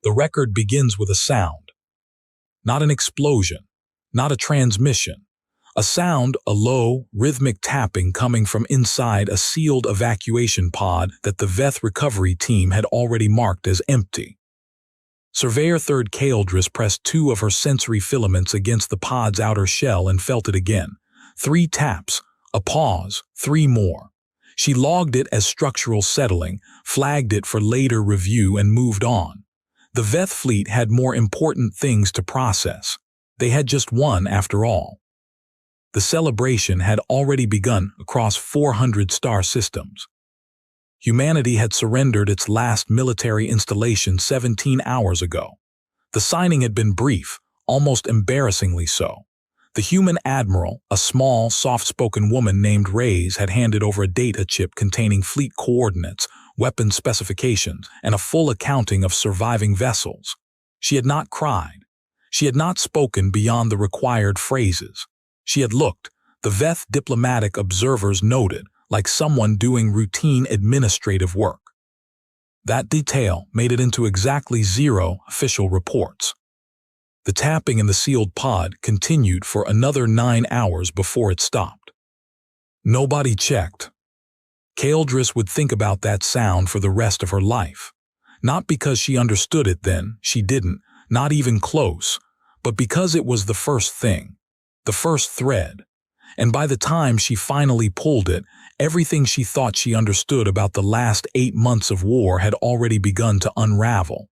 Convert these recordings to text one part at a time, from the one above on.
The record begins with a sound. Not an explosion, not a transmission. A sound, a low, rhythmic tapping coming from inside a sealed evacuation pod that the Veth recovery team had already marked as empty. Surveyor 3rd Kaeldris pressed 2 of her sensory filaments against the pod's outer shell and felt it again. 3 taps, a pause, 3 more. She logged it as structural settling, flagged it for later review, and moved on. The Veth fleet had more important things to process. They had just one after all. The celebration had already begun across 400 star systems. Humanity had surrendered its last military installation 17 hours ago. The signing had been brief, almost embarrassingly so. The human admiral, a small, soft-spoken woman named Reyes, had handed over a data chip containing fleet coordinates, weapon specifications, and a full accounting of surviving vessels. She had not cried. She had not spoken beyond the required phrases. She had looked, the Veth diplomatic observers noted, like someone doing routine administrative work. That detail made it into exactly 0 official reports. The tapping in the sealed pod continued for another 9 hours before it stopped. Nobody checked. Kaeldris would think about that sound for the rest of her life. Not because she understood it then, she didn't, not even close, but because it was the first thing. The first thread, and by the time she finally pulled it, everything she thought she understood about the last 8 months of war had already begun to unravel.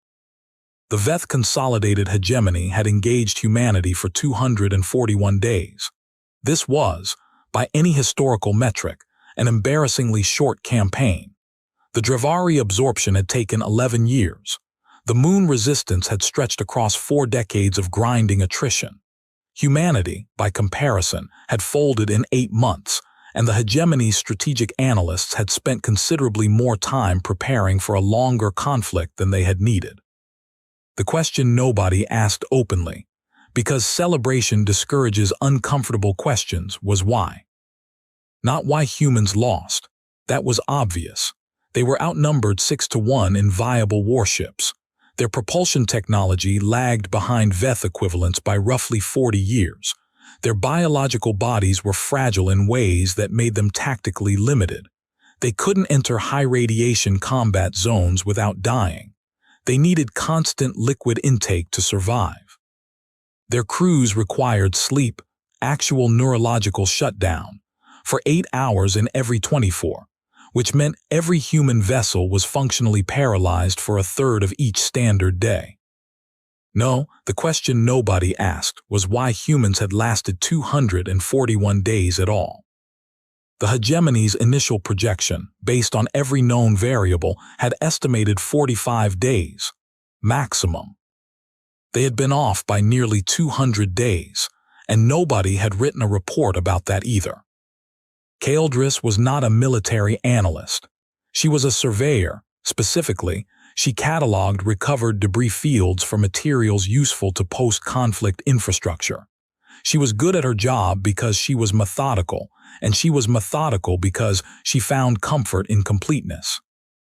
The Veth consolidated hegemony had engaged humanity for 241 days. This was, by any historical metric, an embarrassingly short campaign. The Dravari absorption had taken 11 years. The moon resistance had stretched across 4 decades of grinding attrition. Humanity, by comparison, had folded in 8 months, and the hegemony's strategic analysts had spent considerably more time preparing for a longer conflict than they had needed. The question nobody asked openly, because celebration discourages uncomfortable questions, was why. Not why humans lost. That was obvious. They were outnumbered 6-1 in viable warships. Their propulsion technology lagged behind Veth equivalents by roughly 40 years. Their biological bodies were fragile in ways that made them tactically limited. They couldn't enter high-radiation combat zones without dying. They needed constant liquid intake to survive. Their crews required sleep, actual neurological shutdown, for 8 hours in every 24. Which meant every human vessel was functionally paralyzed for a third of each standard day. No, the question nobody asked was why humans had lasted 241 days at all. The hegemony's initial projection, based on every known variable, had estimated 45 days, maximum. They had been off by nearly 200 days, and nobody had written a report about that either. Kaeldris was not a military analyst. She was a surveyor. Specifically, she cataloged recovered debris fields for materials useful to post-conflict infrastructure. She was good at her job because she was methodical, and she was methodical because she found comfort in completeness.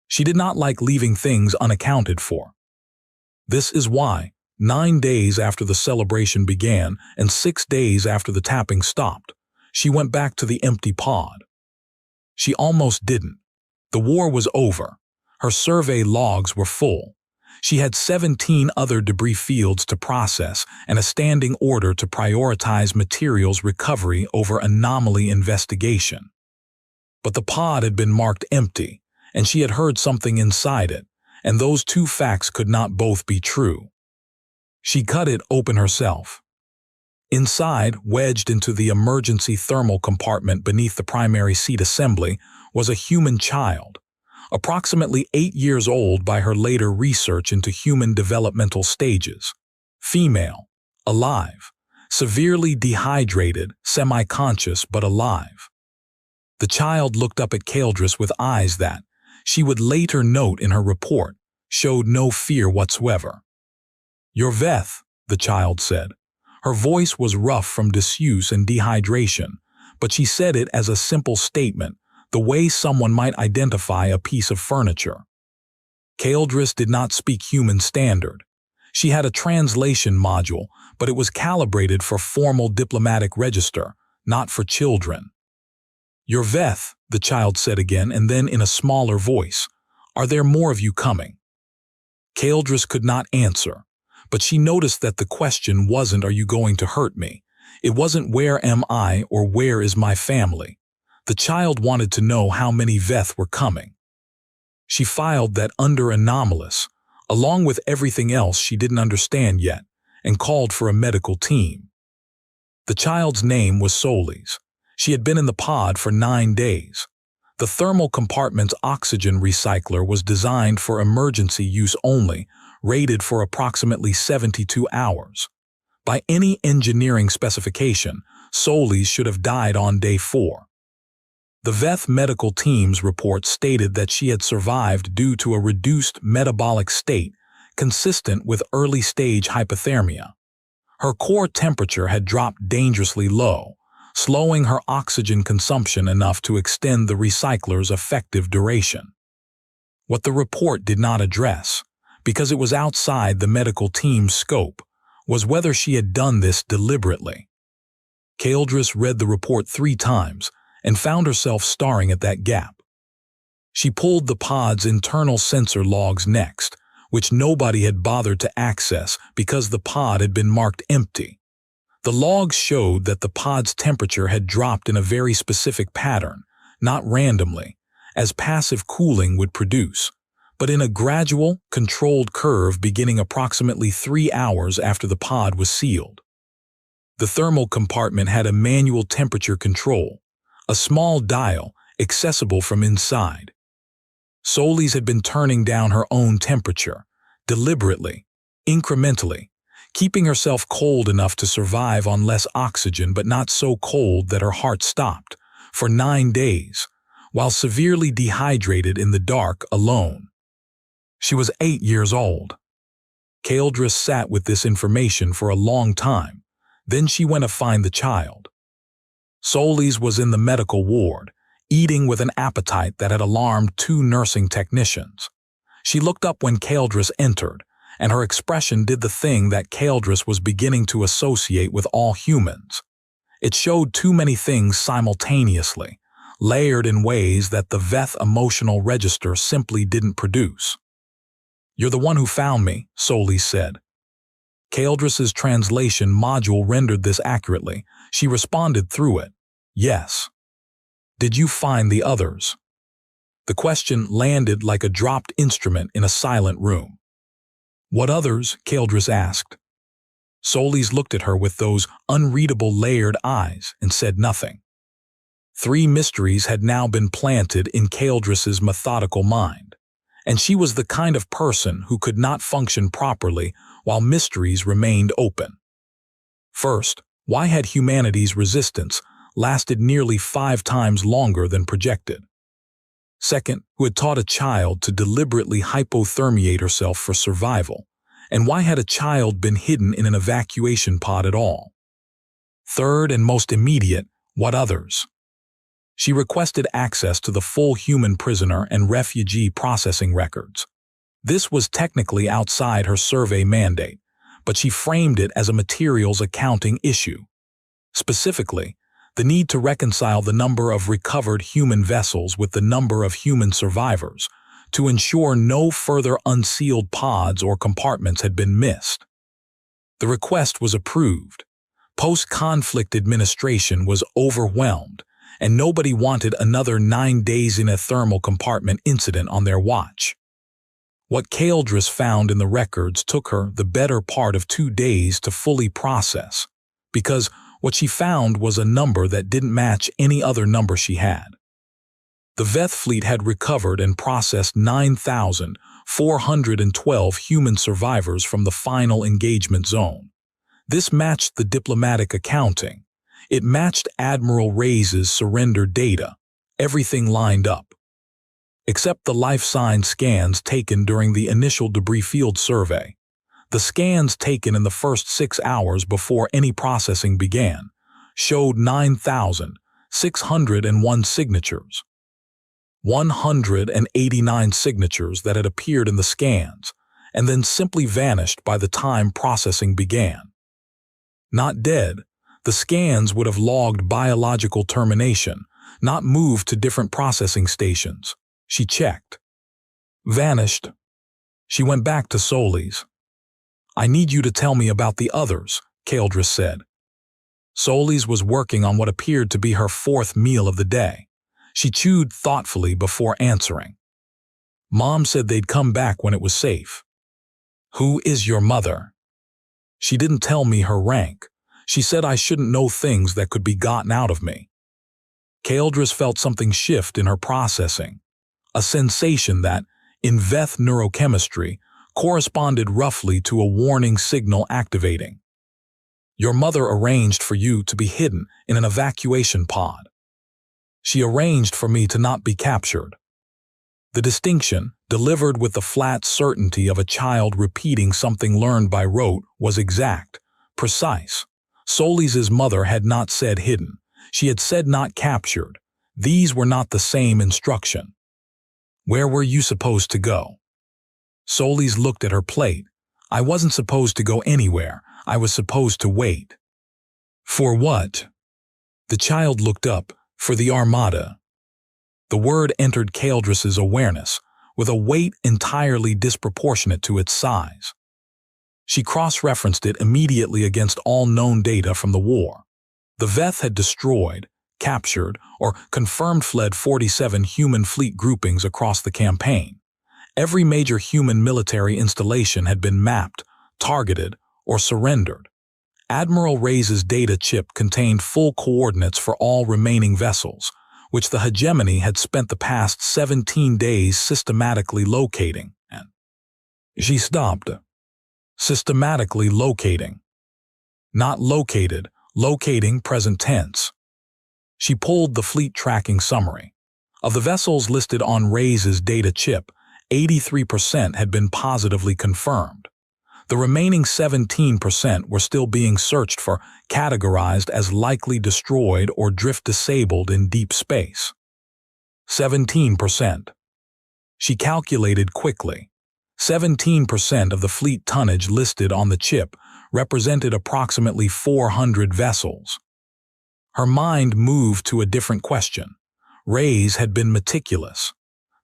She did not like leaving things unaccounted for. This is why, 9 days after the celebration began and 6 days after the tapping stopped, she went back to the empty pod. She almost didn't. The war was over. Her survey logs were full. She had 17 other debris fields to process and a standing order to prioritize materials recovery over anomaly investigation. But the pod had been marked empty, and she had heard something inside it, and those 2 facts could not both be true. She cut it open herself. Inside, wedged into the emergency thermal compartment beneath the primary seat assembly, was a human child, approximately 8 years old by her later research into human developmental stages. Female, alive, severely dehydrated, semi-conscious but alive. The child looked up at Kaeldris with eyes that, she would later note in her report, showed no fear whatsoever. "You're Veth," the child said. Her voice was rough from disuse and dehydration, but she said it as a simple statement, the way someone might identify a piece of furniture. Kaeldris did not speak human standard. She had a translation module, but it was calibrated for formal diplomatic register, not for children. "Your Veth," the child said again, and then in a smaller voice, "Are there more of you coming?" Kaeldris could not answer, but she noticed that the question wasn't, "Are you going to hurt me?" It wasn't, "Where am I?" or "Where is my family?" The child wanted to know how many Veth were coming. She filed that under anomalous, along with everything else she didn't understand yet, and called for a medical team. The child's name was Solis. She had been in the pod for 9 days. The thermal compartment's oxygen recycler was designed for emergency use only, rated for approximately 72 hours. By any engineering specification, Solis should have died on day 4. The Veth medical team's report stated that she had survived due to a reduced metabolic state consistent with early-stage hypothermia. Her core temperature had dropped dangerously low, slowing her oxygen consumption enough to extend the recycler's effective duration. What the report did not address, because it was outside the medical team's scope, was whether she had done this deliberately. Kaeldris read the report 3 times and found herself staring at that gap. She pulled the pod's internal sensor logs next, which nobody had bothered to access because the pod had been marked empty. The logs showed that the pod's temperature had dropped in a very specific pattern, not randomly, as passive cooling would produce, but in a gradual, controlled curve beginning approximately 3 hours after the pod was sealed. The thermal compartment had a manual temperature control, a small dial accessible from inside. Solis had been turning down her own temperature, deliberately, incrementally, keeping herself cold enough to survive on less oxygen but not so cold that her heart stopped, for 9 days, while severely dehydrated in the dark alone. She was 8 years old. Kaeldris sat with this information for a long time. Then she went to find the child. Solis was in the medical ward, eating with an appetite that had alarmed 2 nursing technicians. She looked up when Kaeldris entered, and her expression did the thing that Kaeldris was beginning to associate with all humans. It showed too many things simultaneously, layered in ways that the Veth emotional register simply didn't produce. "You're the one who found me," Solis said. Kaeldris's translation module rendered this accurately. She responded through it, "Yes." "Did you find the others?" The question landed like a dropped instrument in a silent room. "What others?" Kaeldris asked. Solis looked at her with those unreadable layered eyes and said nothing. 3 mysteries had now been planted in Kaeldris's methodical mind, and she was the kind of person who could not function properly while mysteries remained open. First, why had humanity's resistance lasted nearly 5 times longer than projected? Second, who had taught a child to deliberately hypothermiate herself for survival? And why had a child been hidden in an evacuation pod at all? Third, and most immediate, what others? She requested access to the full human prisoner and refugee processing records. This was technically outside her survey mandate, but she framed it as a materials accounting issue. Specifically, the need to reconcile the number of recovered human vessels with the number of human survivors to ensure no further unsealed pods or compartments had been missed. The request was approved. Post-conflict administration was overwhelmed, and nobody wanted another 9 days in a thermal compartment incident on their watch. What Kaeldris found in the records took her the better part of 2 days to fully process, because what she found was a number that didn't match any other number she had. The Veth fleet had recovered and processed 9,412 human survivors from the final engagement zone. This matched the diplomatic accounting. It matched Admiral Reyes' surrender data. Everything lined up. Except the life sign scans taken during the initial debris field survey. The scans taken in the first 6 hours before any processing began showed 9,601 signatures. 189 signatures that had appeared in the scans, and then simply vanished by the time processing began. Not dead, the scans would have logged biological termination, not moved to different processing stations. She checked. Vanished. She went back to Solis. "I need you to tell me about the others," Caldris said. Solis was working on what appeared to be her fourth meal of the day. She chewed thoughtfully before answering. "Mom said they'd come back when it was safe." "Who is your mother?" "She didn't tell me her rank. She said I shouldn't know things that could be gotten out of me." Caldris felt something shift in her processing, a sensation that, in Veth neurochemistry, corresponded roughly to a warning signal activating. "Your mother arranged for you to be hidden in an evacuation pod. She arranged for me to not be captured." The distinction, delivered with the flat certainty of a child repeating something learned by rote, was exact, precise. Solis' mother had not said hidden. She had said not captured. These were not the same instruction. "Where were you supposed to go?" Solis looked at her plate. "I wasn't supposed to go anywhere. I was supposed to wait." "For what?" The child looked up. "For the Armada." The word entered Caldris's awareness, with a weight entirely disproportionate to its size. She cross-referenced it immediately against all known data from the war. The Veth had destroyed, captured, or confirmed fled 47 human fleet groupings across the campaign. Every major human military installation had been mapped, targeted, or surrendered. Admiral Reyes' data chip contained full coordinates for all remaining vessels, which the hegemony had spent the past 17 days systematically locating. And she stopped. Systematically locating. Not located, locating present tense. She pulled the fleet tracking summary. Of the vessels listed on Reyes' data chip, 83% had been positively confirmed. The remaining 17% were still being searched for, categorized as likely destroyed or drift disabled in deep space. 17%. She calculated quickly. 17% of the fleet tonnage listed on the chip represented approximately 400 vessels. Her mind moved to a different question. Reyes had been meticulous.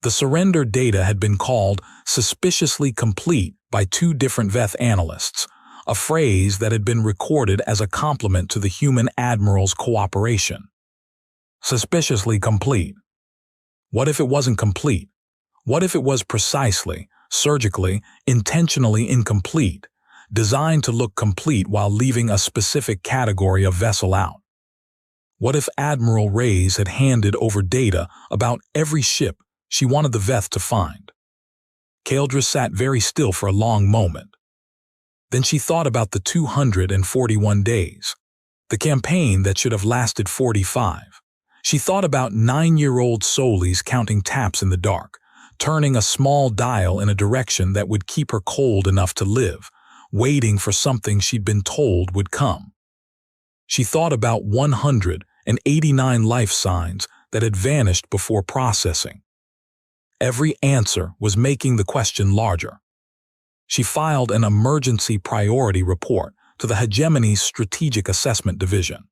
The surrender data had been called suspiciously complete by two different Veth analysts, a phrase that had been recorded as a compliment to the human admiral's cooperation. Suspiciously complete. What if it wasn't complete? What if it was precisely, surgically, intentionally incomplete, designed to look complete while leaving a specific category of vessel out? What if Admiral Reyes had handed over data about every ship she wanted the Veth to find? Caldris sat very still for a long moment. Then she thought about the 241 days, the campaign that should have lasted 45. She thought about 9-year-old Solis counting taps in the dark, turning a small dial in a direction that would keep her cold enough to live, waiting for something she'd been told would come. She thought about 189 life signs that had vanished before processing. Every answer was making the question larger. She filed an emergency priority report to the hegemony's Strategic Assessment Division.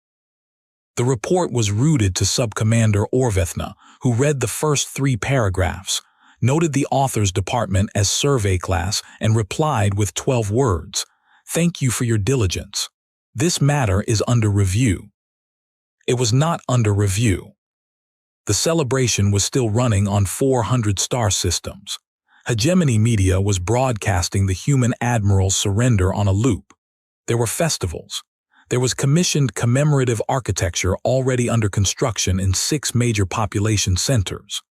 The report was routed to Subcommander Orvethna, who read the first 3 paragraphs, noted the author's department as survey class, and replied with 12 words, "Thank you for your diligence. This matter is under review." It was not under review. The celebration was still running on 400 star systems. Hegemony Media was broadcasting the human admiral's surrender on a loop. There were festivals. There was commissioned commemorative architecture already under construction in 6 major population centers.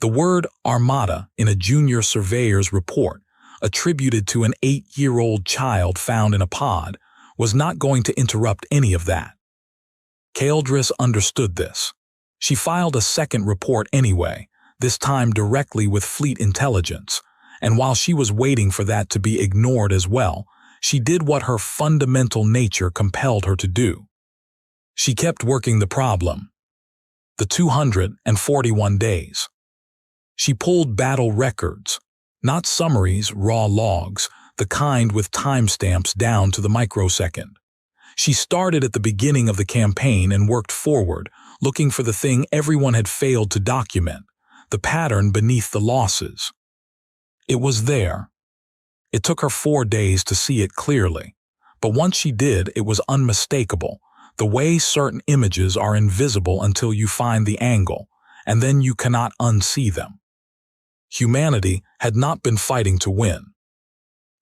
The word Armada in a junior surveyor's report, attributed to an 8-year-old child found in a pod, was not going to interrupt any of that. Caldris understood this. She filed a second report anyway, this time directly with Fleet Intelligence, and while she was waiting for that to be ignored as well, she did what her fundamental nature compelled her to do. She kept working the problem. The 241 days. She pulled battle records, Not summaries, raw logs, the kind with timestamps down to the microsecond. She started at the beginning of the campaign and worked forward, looking for the thing everyone had failed to document, the pattern beneath the losses. It was there. It took her 4 days to see it clearly, but once she did, it was unmistakable, the way certain images are invisible until you find the angle, and then you cannot unsee them. Humanity had not been fighting to win.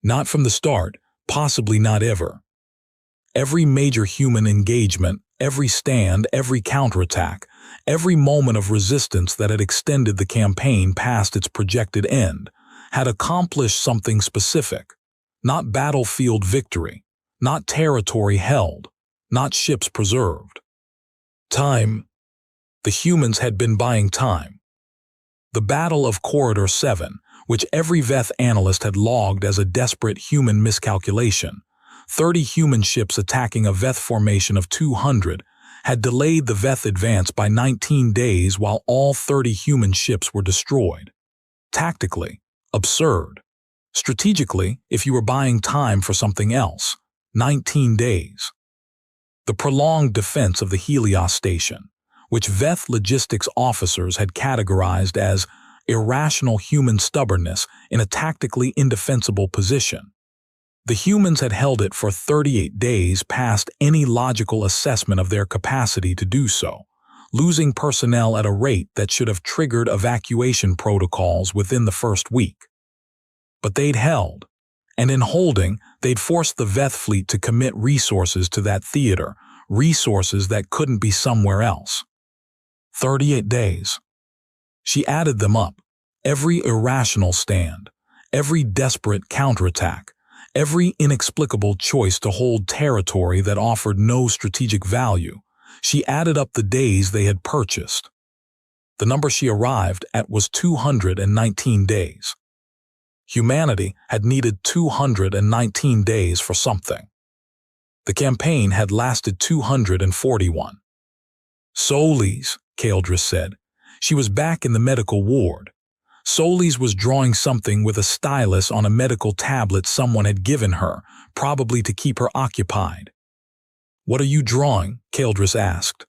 Not from the start, possibly not ever. Every major human engagement, every stand, every counterattack, every moment of resistance that had extended the campaign past its projected end, had accomplished something specific. Not battlefield victory, not territory held, not ships preserved. Time. The humans had been buying time. The Battle of Corridor 7, which every Veth analyst had logged as a desperate human miscalculation, 30 human ships attacking a Veth formation of 200, had delayed the Veth advance by 19 days while all 30 human ships were destroyed. Tactically, absurd. Strategically, if you were buying time for something else, 19 days. The prolonged defense of the Helios station, which Veth logistics officers had categorized as irrational human stubbornness in a tactically indefensible position. The humans had held it for 38 days past any logical assessment of their capacity to do so, losing personnel at a rate that should have triggered evacuation protocols within the first week. But they'd held, and in holding, they'd forced the Veth fleet to commit resources to that theater, resources that couldn't be somewhere else. 38 days. She added them up, every irrational stand, every desperate counterattack, every inexplicable choice to hold territory that offered no strategic value. She added up the days they had purchased. The number she arrived at was 219 days. Humanity had needed 219 days for something. The campaign had lasted 241. Solis, Caldris said. She was back in the medical ward. Solis was drawing something with a stylus on a medical tablet someone had given her, probably to keep her occupied. "What are you drawing?" Caldris asked.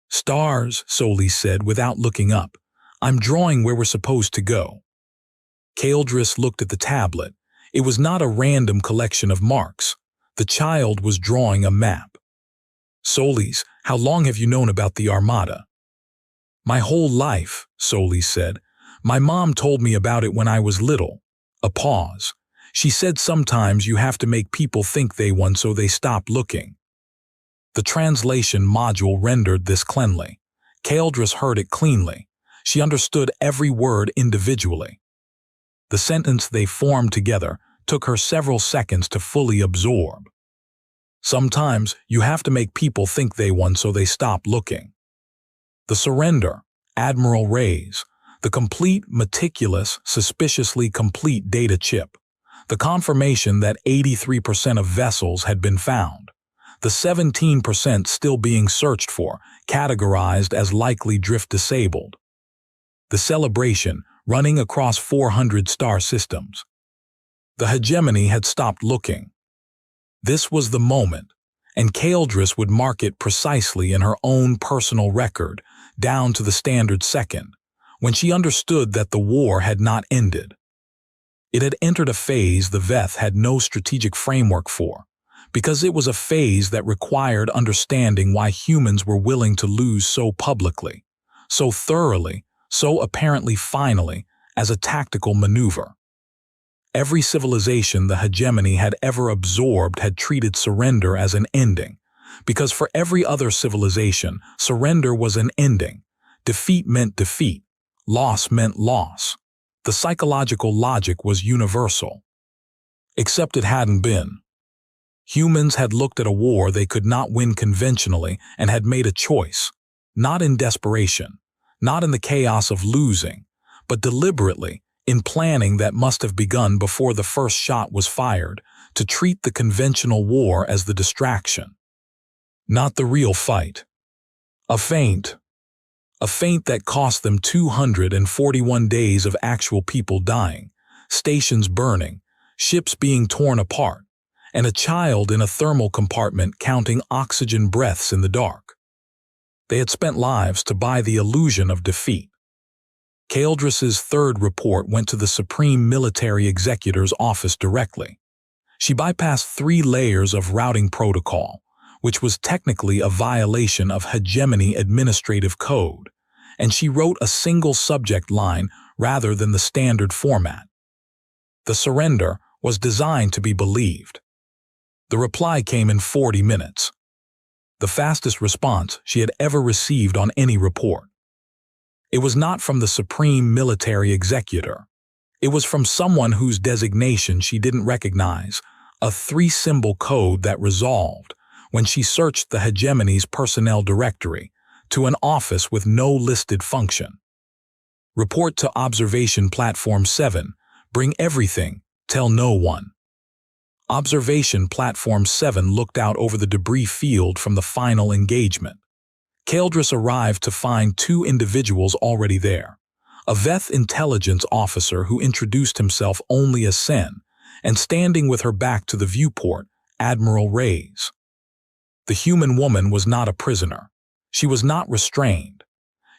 "Stars," Solis said without looking up. "I'm drawing where we're supposed to go." Caldris looked at the tablet. It was not a random collection of marks. The child was drawing a map. "Solis, how long have you known about the Armada?" "My whole life," Solis said. "My mom told me about it when I was little." A pause. "She said sometimes you have to make people think they won so they stop looking." The translation module rendered this cleanly. Caldris heard it cleanly. She understood every word individually. The sentence they formed together took her several seconds to fully absorb. Sometimes you have to make people think they won so they stop looking. The surrender, Admiral Ray's, the complete, meticulous, suspiciously complete data chip, the confirmation that 83% of vessels had been found, the 17% still being searched for, categorized as likely drift disabled. The celebration, running across 400 star systems. The hegemony had stopped looking. This was the moment, and Caldris would mark it precisely in her own personal record, down to the standard second, when she understood that the war had not ended. It had entered a phase the Veth had no strategic framework for, because it was a phase that required understanding why humans were willing to lose so publicly, so thoroughly, so apparently finally, as a tactical maneuver. Every civilization the hegemony had ever absorbed had treated surrender as an ending, because for every other civilization, surrender was an ending. Defeat meant defeat. Loss meant loss. The psychological logic was universal. Except it hadn't been. Humans had looked at a war they could not win conventionally and had made a choice, not in desperation, not in the chaos of losing, but deliberately, in planning that must have begun before the first shot was fired, to treat the conventional war as the distraction. Not the real fight. A feint. A feint that cost them 241 days of actual people dying, stations burning, ships being torn apart, and a child in a thermal compartment counting oxygen breaths in the dark. They had spent lives to buy the illusion of defeat. Keldris's third report went to the Supreme Military Executor's office directly. She bypassed 3 layers of routing protocol, which was technically a violation of hegemony administrative code, and she wrote a single subject line rather than the standard format. The surrender was designed to be believed. The reply came in 40 minutes. The fastest response she had ever received on any report. It was not from the Supreme Military Executor. It was from someone whose designation she didn't recognize, a 3-symbol code that resolved, when she searched the hegemony's personnel directory, to an office with no listed function. Report to Observation Platform 7. Bring everything. Tell no one. Observation Platform 7 looked out over the debris field from the final engagement. Keldris arrived to find 2 individuals already there. A Veth intelligence officer who introduced himself only as Sen, and standing with her back to the viewport, Admiral Reyes. The human woman was not a prisoner. She was not restrained.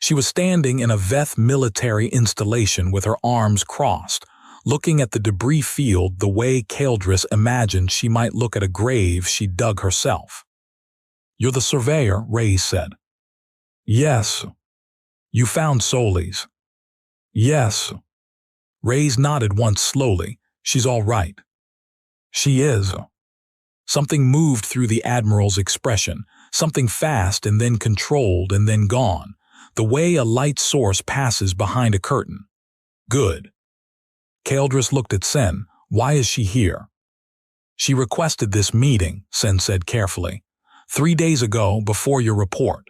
She was standing in a Veth military installation with her arms crossed, looking at the debris field the way Keldris imagined she might look at a grave she dug herself. "You're the surveyor," Reyes said. "Yes." "You found Solis?" "Yes." Reyes nodded once slowly. "She's all right." "She is." Something moved through the Admiral's expression, something fast and then controlled and then gone, the way a light source passes behind a curtain. "Good." Keldris looked at Sen. "Why is she here?" "She requested this meeting," Sen said carefully. 3 days ago, before your report."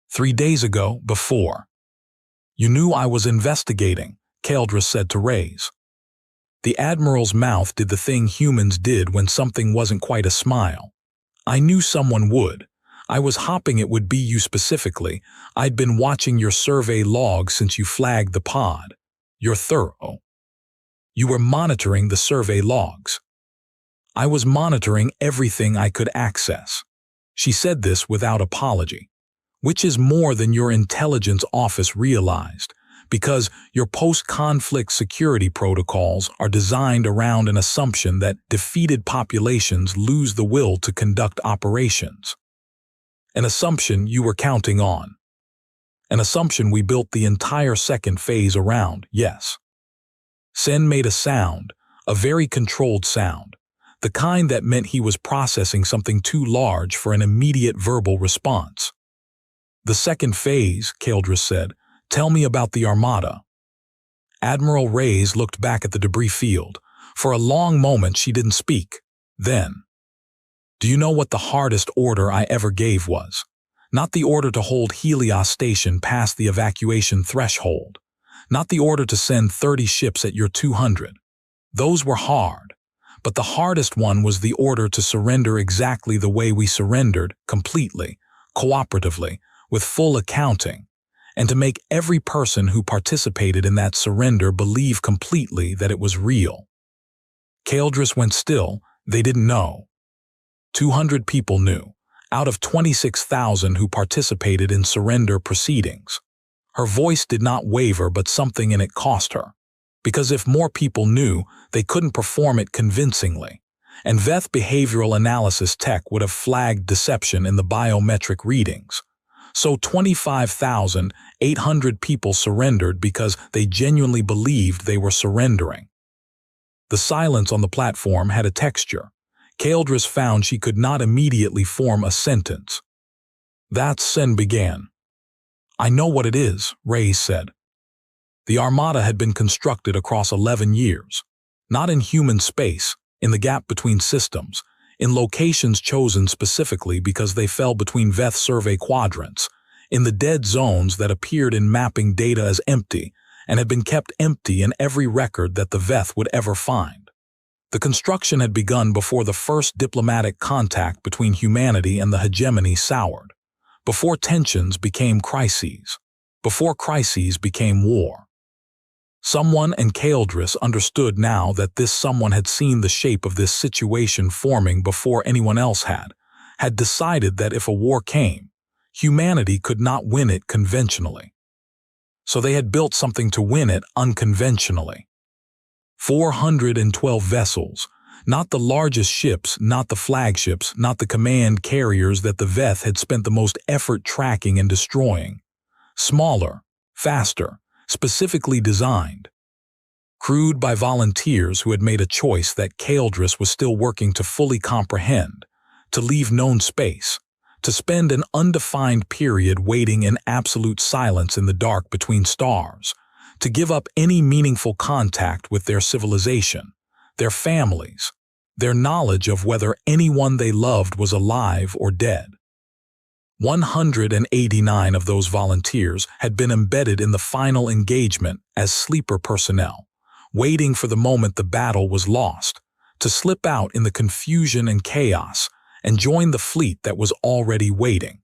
3 days ago, before. "You knew I was investigating," Keldris said to Reyes. The Admiral's mouth did the thing humans did when something wasn't quite a smile. "I knew someone would. I was hoping it would be you specifically. I'd been watching your survey log since you flagged the pod. You're thorough. You were monitoring the survey logs." "I was monitoring everything I could access." She said this without apology. "Which is more than your intelligence office realized, because your post-conflict security protocols are designed around an assumption that defeated populations lose the will to conduct operations. An assumption you were counting on. An assumption we built the entire second phase around, yes." Sen made a sound, a very controlled sound, the kind that meant he was processing something too large for an immediate verbal response. "The second phase," Keldris said. "Tell me about the Armada." Admiral Reyes looked back at the debris field. For a long moment she didn't speak. Then, "Do you know what the hardest order I ever gave was? Not the order to hold Helios Station past the evacuation threshold. Not the order to send 30 ships at your 200. Those were hard. But the hardest one was the order to surrender exactly the way we surrendered, completely, cooperatively, with full accounting, and to make every person who participated in that surrender believe completely that it was real." Keldris went still. They didn't know. 200 people knew, out of 26,000 who participated in surrender proceedings. Her voice did not waver, but something in it cost her. Because if more people knew, they couldn't perform it convincingly, and Veth behavioral analysis tech would have flagged deception in the biometric readings. So 25,800 people surrendered because they genuinely believed they were surrendering. The silence on the platform had a texture. Keldris found she could not immediately form a sentence. That's Sen began. "I know what it is," Reyes said. The Armada had been constructed across 11 years. Not in human space, in the gap between systems, in locations chosen specifically because they fell between Veth survey quadrants, in the dead zones that appeared in mapping data as empty and had been kept empty in every record that the Veth would ever find. The construction had begun before the first diplomatic contact between humanity and the hegemony soured, before tensions became crises, before crises became war. Someone, and Kaeldris understood now that this someone had seen the shape of this situation forming before anyone else had decided that if a war came, humanity could not win it conventionally. So they had built something to win it unconventionally. 412 vessels, not the largest ships, not the flagships, not the command carriers that the Veth had spent the most effort tracking and destroying. Smaller, faster, specifically designed. Crewed by volunteers who had made a choice that Kaeldris was still working to fully comprehend, to leave known space, to spend an undefined period waiting in absolute silence in the dark between stars, to give up any meaningful contact with their civilization, their families, their knowledge of whether anyone they loved was alive or dead. 189 of those volunteers had been embedded in the final engagement as sleeper personnel, waiting for the moment the battle was lost, to slip out in the confusion and chaos and join the fleet that was already waiting.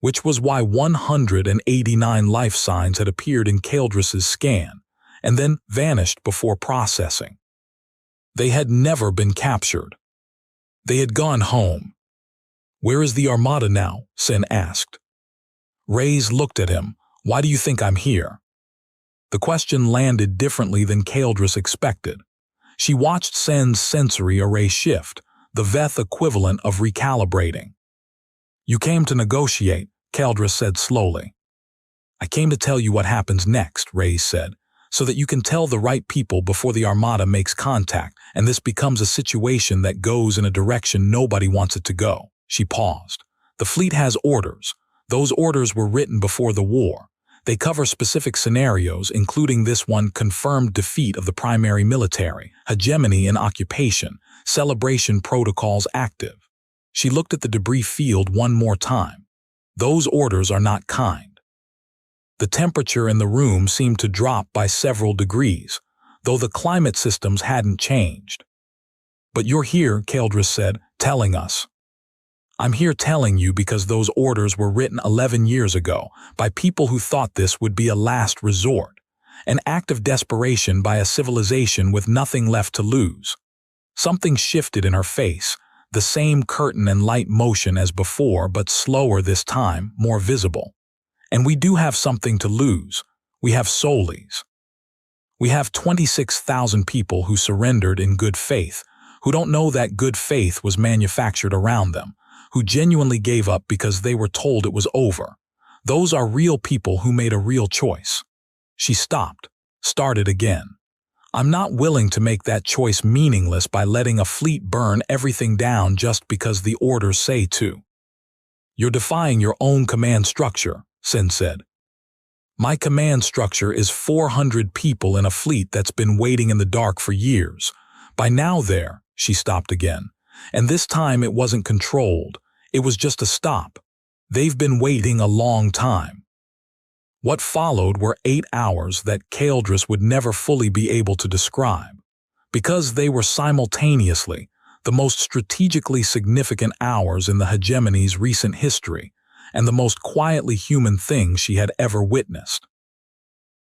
Which was why 189 life signs had appeared in Kaeldris's scan and then vanished before processing. They had never been captured. They had gone home. "Where is the Armada now?" Sen asked. Reyes looked at him. "Why do you think I'm here?" The question landed differently than Kaeldris expected. She watched Sen's sensory array shift, the Veth equivalent of recalibrating. "You came to negotiate," Kaeldris said slowly. "I came to tell you what happens next," Reyes said, "so that you can tell the right people before the Armada makes contact and this becomes a situation that goes in a direction nobody wants it to go." She paused. "The fleet has orders. Those orders were written before the war. They cover specific scenarios, including this one: confirmed defeat of the primary military, hegemony in occupation, celebration protocols active." She looked at the debris field one more time. "Those orders are not kind." The temperature in the room seemed to drop by several degrees, though the climate systems hadn't changed. "But you're here," Kaeldris said, "telling us." "I'm here telling you because those orders were written 11 years ago by people who thought this would be a last resort, an act of desperation by a civilization with nothing left to lose." Something shifted in her face, the same curtain and light motion as before, but slower this time, more visible. "And we do have something to lose. We have Solis. We have 26,000 people who surrendered in good faith, who don't know that good faith was manufactured around them, who genuinely gave up because they were told it was over. Those are real people who made a real choice." She stopped, started again. "I'm not willing to make that choice meaningless by letting a fleet burn everything down just because the orders say to." "You're defying your own command structure," Sen said. "My command structure is 400 people in a fleet that's been waiting in the dark for years. By now there," she stopped again. "And this time it wasn't controlled. It was just a stop. They've been waiting a long time." What followed were 8 hours that Kaeldris would never fully be able to describe, because they were simultaneously the most strategically significant hours in the hegemony's recent history and the most quietly human thing she had ever witnessed.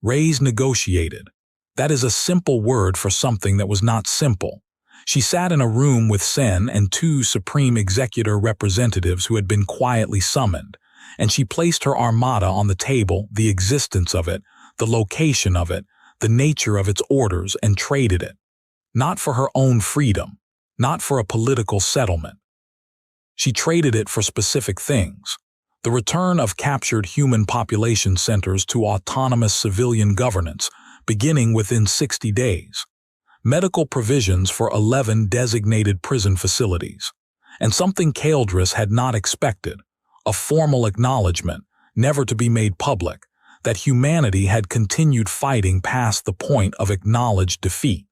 Reyes negotiated. That is a simple word for something that was not simple. She sat in a room with Sen and 2 Supreme Executor representatives who had been quietly summoned, and she placed her armada on the table, the existence of it, the location of it, the nature of its orders, and traded it. Not for her own freedom, not for a political settlement. She traded it for specific things. The return of captured human population centers to autonomous civilian governance, beginning within 60 days. Medical provisions for 11 designated prison facilities. And something Kaeldris had not expected, a formal acknowledgement, never to be made public, that humanity had continued fighting past the point of acknowledged defeat.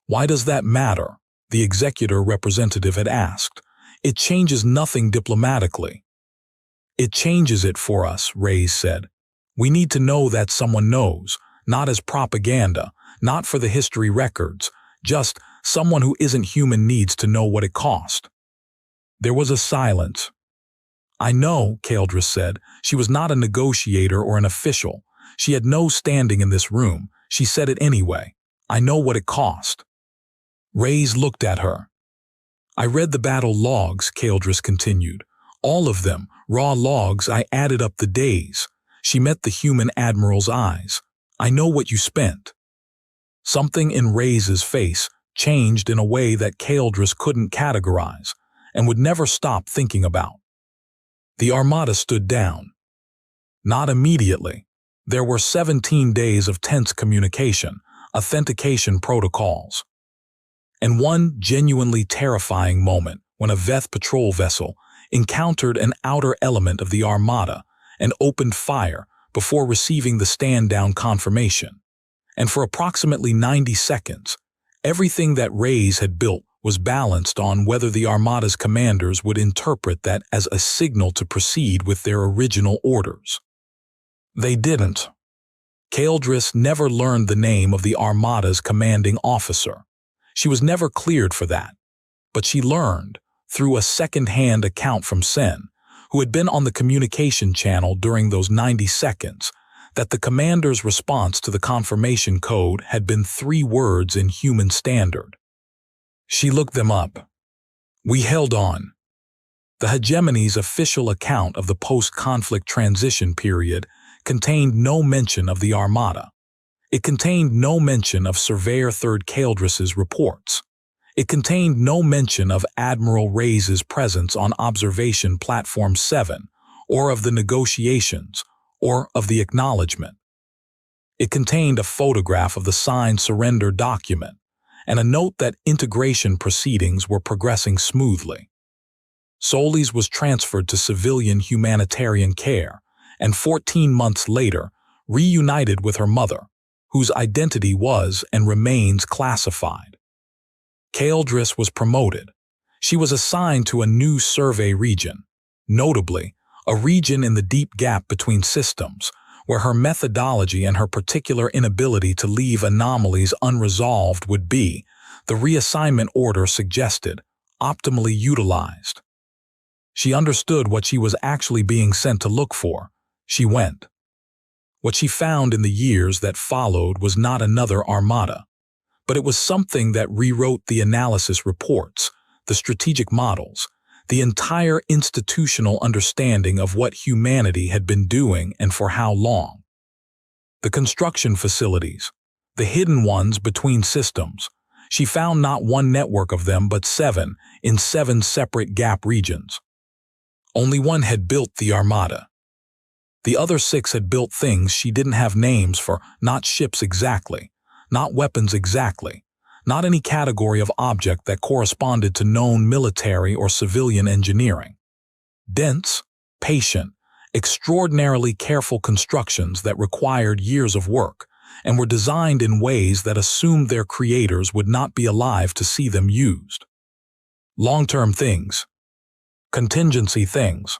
"Why does that matter?" the executor representative had asked. "It changes nothing diplomatically." "It changes it for us," Reyes said. "We need to know that someone knows, not as propaganda, not for the history records, just someone who isn't human needs to know what it cost." There was a silence. "I know," Kaeldris said. She was not a negotiator or an official. She had no standing in this room. She said it anyway. I know what it cost. Reyes looked at her. I read the battle logs, Kaeldris continued. All of them, raw logs. I added up the days. She met the human admiral's eyes. I know what you spent. Something in Reyes's face changed in a way that Kaeldris couldn't categorize and would never stop thinking about. The Armada stood down. Not immediately. There were 17 days of tense communication, authentication protocols, and one genuinely terrifying moment when a Veth patrol vessel encountered an outer element of the Armada and opened fire before receiving the stand-down confirmation. And for approximately 90 seconds, everything that Reyes had built was balanced on whether the Armada's commanders would interpret that as a signal to proceed with their original orders. They didn't. Kaeldris never learned the name of the Armada's commanding officer. She was never cleared for that. But she learned, through a second-hand account from Sen, who had been on the communication channel during those 90 seconds, that the commander's response to the confirmation code had been 3 words in human standard. She looked them up. We held on. The hegemony's official account of the post-conflict transition period contained no mention of the Armada. It contained no mention of Surveyor 3rd Kaeldris's reports. It contained no mention of Admiral Reyes's presence on Observation Platform 7, or of the negotiations, or of the acknowledgement. It contained a photograph of the signed surrender document, and a note that integration proceedings were progressing smoothly. Solis was transferred to civilian humanitarian care, and 14 months later, reunited with her mother, whose identity was and remains classified. Kaeldris was promoted. She was assigned to a new survey region, notably, a region in the deep gap between systems, where her methodology and her particular inability to leave anomalies unresolved would be, the reassignment order suggested, optimally utilized. She understood what she was actually being sent to look for. She went. What she found in the years that followed was not another Armada, but it was something that rewrote the analysis reports, the strategic models, the entire institutional understanding of what humanity had been doing and for how long. The construction facilities, the hidden ones between systems, she found not one network of them but 7 in 7 separate gap regions. Only one had built the Armada. The other 6 had built things she didn't have names for, not ships exactly, not weapons exactly, not any category of object that corresponded to known military or civilian engineering. Dense, patient, extraordinarily careful constructions that required years of work and were designed in ways that assumed their creators would not be alive to see them used. Long-term things. Contingency things.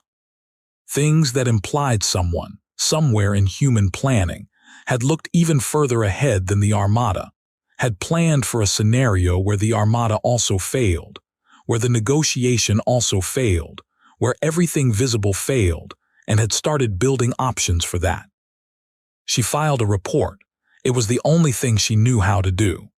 Things that implied someone, somewhere in human planning, had looked even further ahead than the Armada, had planned for a scenario where the Armada also failed, where the negotiation also failed, where everything visible failed, and had started building options for that. She filed a report. It was the only thing she knew how to do.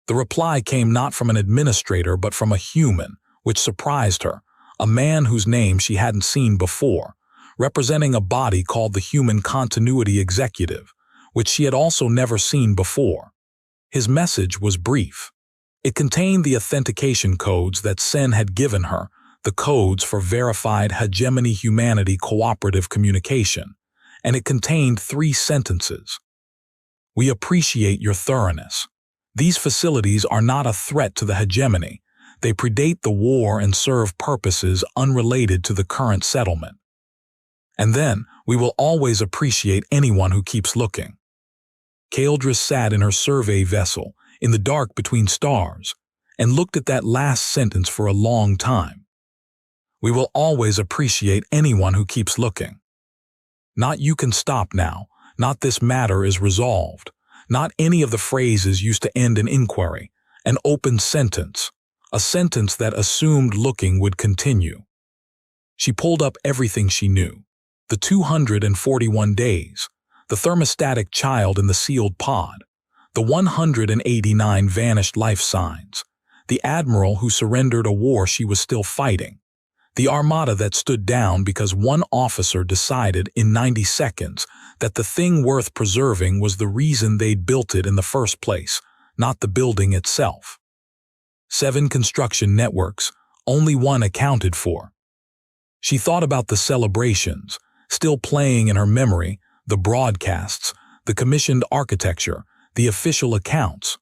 The reply came not from an administrator but from a human, which surprised her, a man whose name she hadn't seen before, representing a body called the Human Continuity Executive, which she had also never seen before. His message was brief. It contained the authentication codes that Sen had given her, the codes for verified hegemony humanity cooperative communication, and it contained 3 sentences. We appreciate your thoroughness. These facilities are not a threat to the hegemony. They predate the war and serve purposes unrelated to the current settlement. And then, we will always appreciate anyone who keeps looking. Kaeldris sat in her survey vessel, in the dark between stars, and looked at that last sentence for a long time. We will always appreciate anyone who keeps looking. Not you can stop now, not this matter is resolved, not any of the phrases used to end an inquiry, an open sentence, a sentence that assumed looking would continue. She pulled up everything she knew, the 241 days, the thermostatic child in the sealed pod, the 189 vanished life signs, the admiral who surrendered a war she was still fighting, the armada that stood down because one officer decided in 90 seconds that the thing worth preserving was the reason they'd built it in the first place, not the building itself. 7 construction networks, only one accounted for. She thought about the celebrations, still playing in her memory, the broadcasts, the commissioned architecture, the official accounts.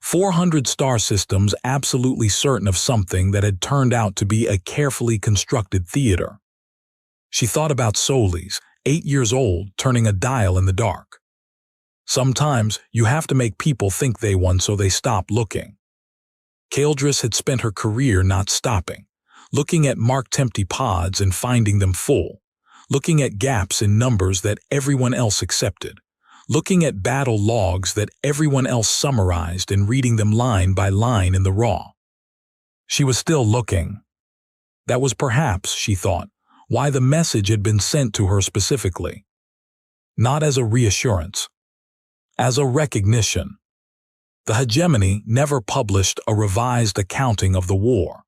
400 star systems absolutely certain of something that had turned out to be a carefully constructed theater. She thought about Solis, 8 years old, turning a dial in the dark. Sometimes you have to make people think they won so they stop looking. Caldris had spent her career not stopping, looking at marked empty pods and finding them full, looking at gaps in numbers that everyone else accepted, looking at battle logs that everyone else summarized and reading them line by line in the raw. She was still looking. That was perhaps, she thought, why the message had been sent to her specifically. Not as a reassurance, as a recognition. The hegemony never published a revised accounting of the war.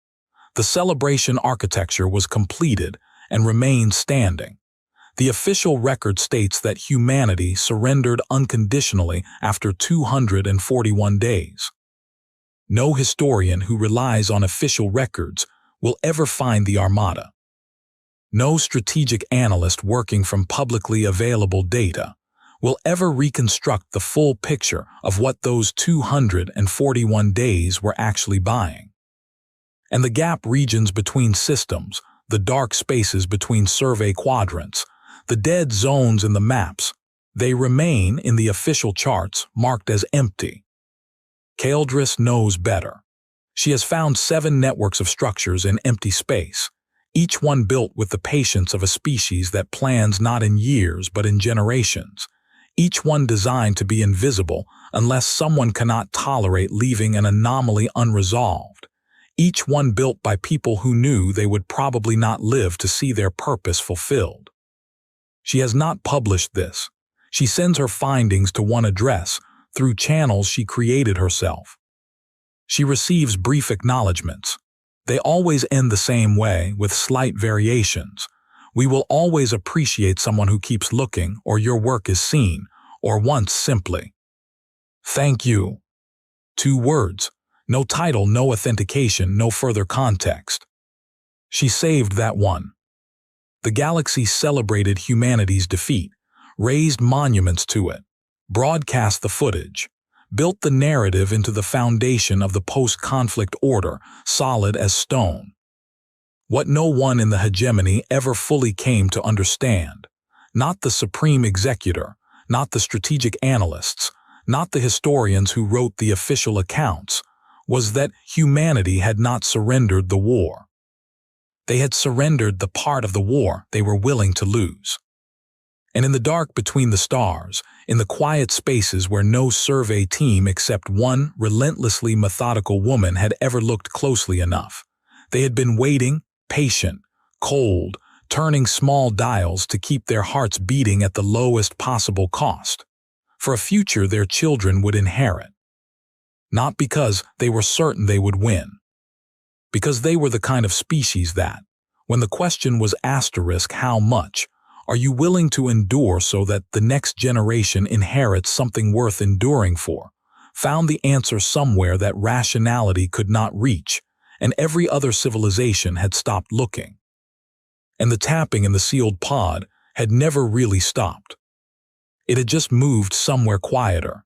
The celebration architecture was completed and remained standing. The official record states that humanity surrendered unconditionally after 241 days. No historian who relies on official records will ever find the Armada. No strategic analyst working from publicly available data will ever reconstruct the full picture of what those 241 days were actually buying. And the gap regions between systems, the dark spaces between survey quadrants, the dead zones in the maps, they remain in the official charts marked as empty. Caldris knows better. She has found 7 networks of structures in empty space, each one built with the patience of a species that plans not in years but in generations, each one designed to be invisible unless someone cannot tolerate leaving an anomaly unresolved, each one built by people who knew they would probably not live to see their purpose fulfilled. She has not published this. She sends her findings to one address through channels she created herself. She receives brief acknowledgments. They always end the same way, with slight variations. We will always appreciate someone who keeps looking, or your work is seen, or once simply. Thank you. 2 words. No title, no authentication, no further context. She saved that one. The galaxy celebrated humanity's defeat, raised monuments to it, broadcast the footage, built the narrative into the foundation of the post-conflict order, solid as stone. What no one in the hegemony ever fully came to understand, not the supreme executor, not the strategic analysts, not the historians who wrote the official accounts, was that humanity had not surrendered the war. They had surrendered the part of the war they were willing to lose. And in the dark between the stars, in the quiet spaces where no survey team except one relentlessly methodical woman had ever looked closely enough, they had been waiting, patient, cold, turning small dials to keep their hearts beating at the lowest possible cost, for a future their children would inherit. Not because they were certain they would win, because they were the kind of species that, when the question was asterisk how much, are you willing to endure so that the next generation inherits something worth enduring for, found the answer somewhere that rationality could not reach, and every other civilization had stopped looking. And the tapping in the sealed pod had never really stopped. It had just moved somewhere quieter,